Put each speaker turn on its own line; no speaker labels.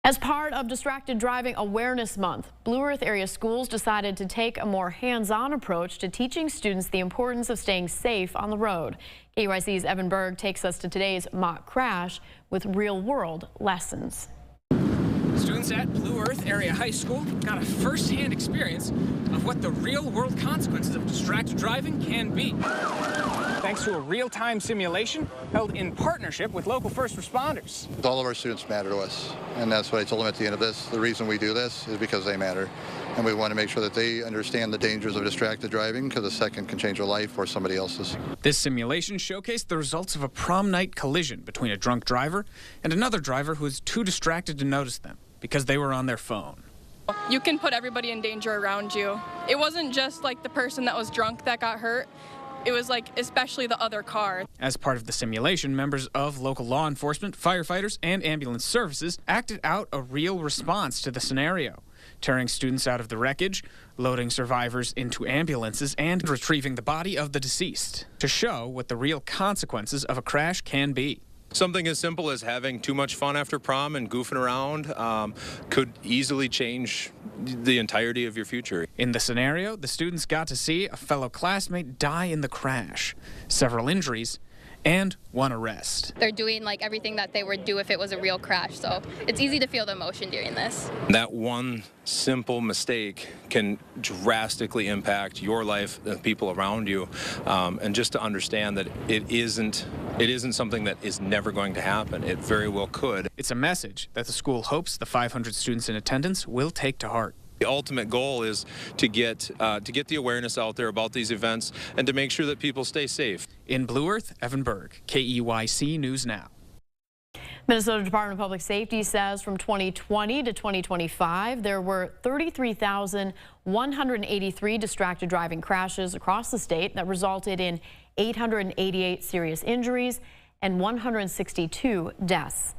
As part of Distracted Driving Awareness Month, Blue Earth area schools decided to take a more hands-on approach to teaching students the importance of staying safe on the road. KUIC's Evan Berg takes us to today's mock crash with real-world lessons.
Students at Blue Earth Area High School got a first-hand experience of what the real-world consequences of distracted driving can be, thanks to a real-time simulation held in partnership with local first responders.
All of our students matter to us, and that's what I told them at the end of this. The reason we do this is because they matter, and we want to make sure that they understand the dangers of distracted driving, because a second can change their life or somebody else's.
This simulation showcased the results of a prom night collision between a drunk driver and another driver who was too distracted to notice them because they were on their phone.
You can put everybody in danger around you. It wasn't just like the person that was drunk that got hurt. It was like especially the other car.
As part of the simulation, members of local law enforcement, firefighters, and ambulance services acted out a real response to the scenario, tearing students out of the wreckage, loading survivors into ambulances, and retrieving the body of the deceased to show what the real consequences of a crash can be.
Something as simple as having too much fun after prom and goofing around could easily change the entirety of your future.
In the scenario, the students got to see a fellow classmate die in the crash, several injuries, and one arrest.
They're doing like everything that they would do if it was a real crash, so it's easy to feel the emotion during this.
That one simple mistake can drastically impact your life, the people around you, and just to understand that it isn't something that is never going to happen. It very well could.
It's a message that the school hopes the 500 students in attendance will take to heart.
The ultimate goal is to get the awareness out there about these events and to make sure that people stay safe.
In Blue Earth, Evan Berg, KUIC News Now.
Minnesota Department of Public Safety says from 2020 to 2025, there were 33,183 distracted driving crashes across the state that resulted in 888 serious injuries and 162 deaths.